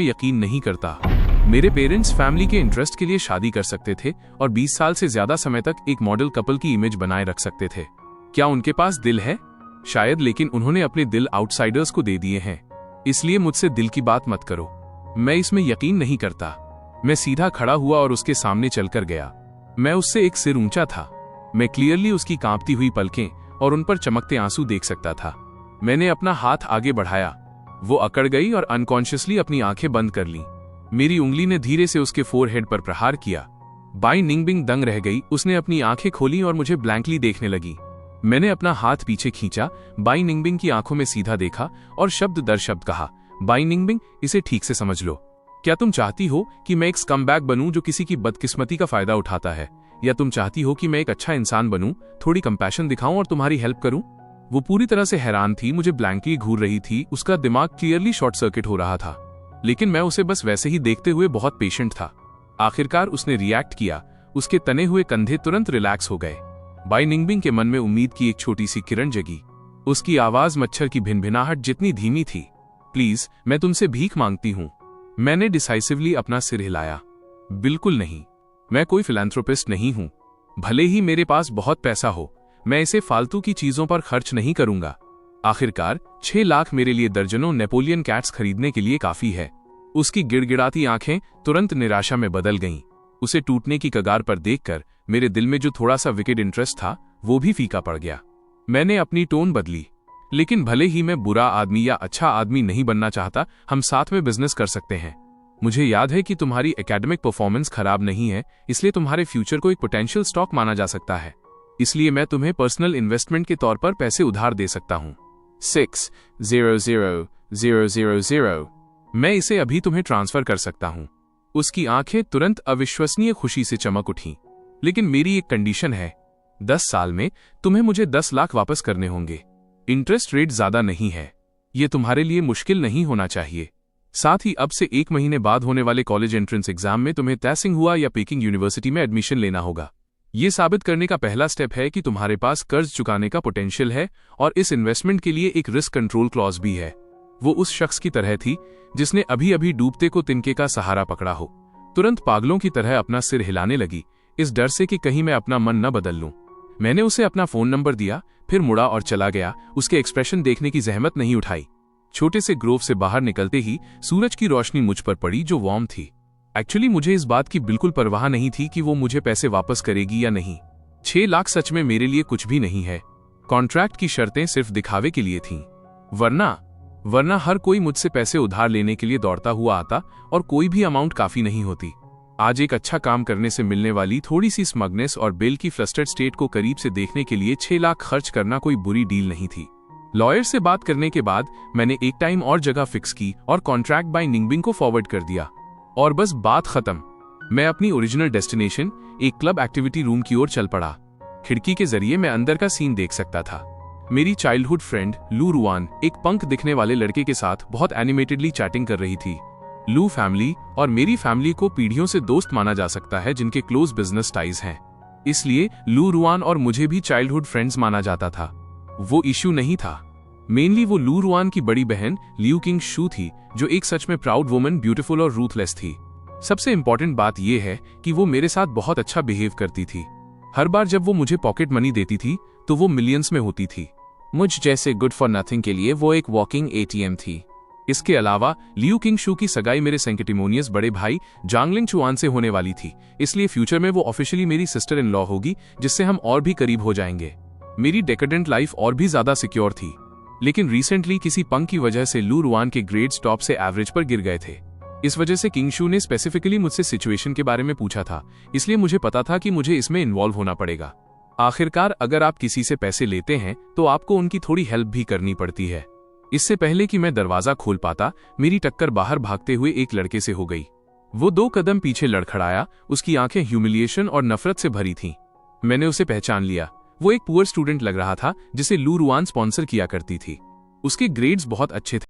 यकीन नहीं करता। मेरे पेरेंट्स फैमिली के इंटरेस्ट के लिए शादी कर सकते थे और 20 साल से ज्यादा समय तक एक मॉडल कपल की इमेज बनाए रख सकते थे। क्या उनके पास दिल है? शायद, लेकिन उन्होंने अपने दिल आउटसाइडर्स को दे दिए हैं। इसलिए मुझसे दिल की बात मत करो। मैं इसमें यकीन नहीं करता। मैं सीधा खड़ा हुआ और उसके सामने चलकर गया। मैं उससे एक सिर ऊंचा था। मैं क्लियरली उसकी कांपती हुई पलकें और उन पर चमकते आंसू देख सकता था। मैंने अपना हाथ आगे बढ़ाया। वो अकड़ गई और अनकॉन्शियसली अपनी आंखें बंद कर लीं। मेरी उंगली ने धीरे से उसके फोरहेड पर प्रहार किया। बाई निंगबिंग दंग रह गई। उसने अपनी आंखें खोली और मुझे ब्लैंकली देखने लगी। मैंने अपना हाथ पीछे खींचा, बाई निंगबिंग की आंखों में सीधा देखा और शब्द दर शब्द कहा, बाई निंगबिंग, इसे ठीक से समझ लो। क्या तुम चाहती हो कि मैं एक स्कमबैग बनूं जो किसी की बदकिस्मती का फायदा उठाता है, या तुम चाहती हो कि मैं एक अच्छा इंसान बनूं, थोड़ी कंपैशन दिखाऊं और तुम्हारी हेल्प करूं? वो पूरी तरह से हैरान थी, मुझे ब्लैंकली घूर रही थी। उसका दिमाग क्लियरली शॉर्ट सर्किट हो रहा था, लेकिन मैं उसे बस वैसे ही देखते हुए बहुत पेशेंट था। आखिरकार उसने रिएक्ट किया। उसके तने हुए कंधे तुरंत रिलैक्स हो गए। बाई निंगबिंग के मन में उम्मीद की एक छोटी सी किरण जगी। उसकी आवाज मच्छर की भिनभिनाहट जितनी धीमी थी। प्लीज, मैं तुमसे भीख मांगती हूं। मैंने डिसाइसिवली अपना सिर हिलाया। बिल्कुल नहीं, मैं कोई फिलैंथ्रोपिस्ट नहीं हूं। भले ही मेरे पास बहुत पैसा हो, मैं इसे फालतू की चीजों पर खर्च नहीं करूंगा। आखिरकार 6 लाख मेरे लिए दर्जनों नेपोलियन कैट्स खरीदने के लिए काफी है। उसकी गिड़गिड़ाती आंखें तुरंत निराशा में बदल गईं। उसे टूटने की कगार पर देखकर मेरे दिल में जो थोड़ा सा विकेड इंटरेस्ट था, वो भी फीका पड़ गया। मैंने अपनी टोन बदली। लेकिन भले ही मैं बुरा आदमी या अच्छा आदमी नहीं बनना चाहता, हम साथ में बिजनेस कर सकते हैं। मुझे याद है कि तुम्हारी एकेडमिक परफॉर्मेंस खराब नहीं है, इसलिए तुम्हारे फ्यूचर को एक पोटेंशियल स्टॉक माना जा सकता है। इसलिए मैं तुम्हें पर्सनल इन्वेस्टमेंट के तौर पर पैसे उधार दे सकता हूं। 6,000,000। मैं इसे अभी तुम्हें ट्रांसफर कर सकता हूं। उसकी आंखें तुरंत अविश्वसनीय खुशी से चमक उठीं। लेकिन मेरी एक कंडीशन है। 10 साल में तुम्हें मुझे 10 लाख वापस करने होंगे। इंटरेस्ट रेट ज्यादा नहीं है। यह तुम्हारे लिए मुश्किल नहीं होना चाहिए। साथ ही अब से 1 महीने बाद होने वाले कॉलेज एंट्रेंस एग्जाम में तुम्हें तैसिंगहुआ या पेकिंग यूनिवर्सिटी में एडमिशन लेना होगा। ये साबित करने का पहला स्टेप है कि तुम्हारे पास कर्ज चुकाने का पोटेंशियल है, और इस इन्वेस्टमेंट के लिए एक रिस्क कंट्रोल क्लॉज भी है। वो उस शख्स की तरह थी जिसने अभी अभी डूबते को तिनके का सहारा पकड़ा हो। तुरंत पागलों की तरह अपना सिर हिलाने लगी, इस डर से कि कहीं मैं अपना मन न बदल लूं। मैंने उसे अपना फोन नंबर दिया, फिर मुड़ा और चला गया। उसके एक्सप्रेशन देखने की जहमत नहीं उठाई। छोटे से ग्रोव से बाहर निकलते ही सूरज की रोशनी मुझ पर पड़ी, जो वार्म थी। एक्चुअली मुझे इस बात की बिल्कुल परवाह नहीं थी कि वो मुझे पैसे वापस करेगी या नहीं। 6 लाख सच में मेरे लिए कुछ भी नहीं है। कॉन्ट्रैक्ट की शर्तें सिर्फ दिखावे के लिए थीं। वरना हर कोई मुझसे पैसे उधार लेने के लिए दौड़ता हुआ आता, और कोई भी अमाउंट काफी नहीं होती। आज एक अच्छा काम करने से मिलने वाली थोड़ी सी स्मगनेस और बिल की फ्लस्टर्ड स्टेट को करीब से देखने के लिए 6 लाख खर्च करना कोई बुरी डील नहीं थी। लॉयर से बात करने के बाद मैंने एक टाइम और जगह फिक्स की और कॉन्ट्रैक्ट बाय निंगबिंग को फॉरवर्ड कर दिया, और बस बात खत्म। मैं अपनी ओरिजिनल डेस्टिनेशन, एक क्लब एक्टिविटी रूम की ओर चल पड़ा। खिड़की के जरिए मैं अंदर का सीन देख सकता था। मेरी चाइल्डहुड फ्रेंड लू रुआन एक पंख दिखने वाले लड़के के साथ बहुत एनिमेटेडली चैटिंग कर रही थी। लू फैमिली और मेरी फैमिली को पीढ़ियों से दोस्त माना जा सकता है, जिनके क्लोज बिजनेस टाइज हैं। इसलिए लू रुआन और मुझे भी चाइल्डहुड फ्रेंड्स माना जाता था। वो इश्यू नहीं था। मेनली वो लू रुआन की बड़ी बहन लियू किंग शू थी, जो एक सच में प्राउड वुमन, ब्यूटीफुल और रूथलेस थी। सबसे इंपॉर्टेंट बात यह है कि वो मेरे साथ बहुत अच्छा बिहेव करती थी। हर बार जब वो मुझे पॉकेट मनी देती थी तो वो मिलियंस में होती थी। मुझ जैसे गुड फॉर नथिंग के लिए वो एक वॉकिंग ATM थी। इसके अलावा लियू किंग शू की सगाई मेरे सेंकेटिमोनियस बड़े भाई जांगलिंग चुआन से होने वाली थी, इसलिए फ्यूचर में वो ऑफिशियली मेरी सिस्टर इन लॉ होगी, जिससे हम और भी करीब हो जाएंगे। मेरी डेकेडेंट लाइफ और भी ज्यादा सिक्योर थी। लेकिन रिसेंटली किसी पंख की वजह से लू रुआन के ग्रेड्स टॉप से एवरेज पर गिर गए थे। इस वजह से किंग शू ने स्पेसिफिकली मुझसे सिचुएशन के बारे में पूछा था, इसलिए मुझे पता था कि मुझे इसमें इन्वॉल्व होना पड़ेगा। आखिरकार अगर आप किसी से पैसे लेते हैं तो आपको उनकी थोड़ी हेल्प भी करनी पड़ती है। इससे पहले कि मैं दरवाजा खोल पाता, मेरी टक्कर बाहर भागते हुए एक लड़के से हो गई। वो 2 कदम पीछे लड़खड़ाया। उसकी आंखें ह्यूमिलिएशन और नफरत से भरी थीं। मैंने उसे पहचान लिया। वो एक पुअर स्टूडेंट लग रहा था जिसे लू रुआन स्पॉन्सर किया करती थी। उसके ग्रेड्स बहुत अच्छे थे।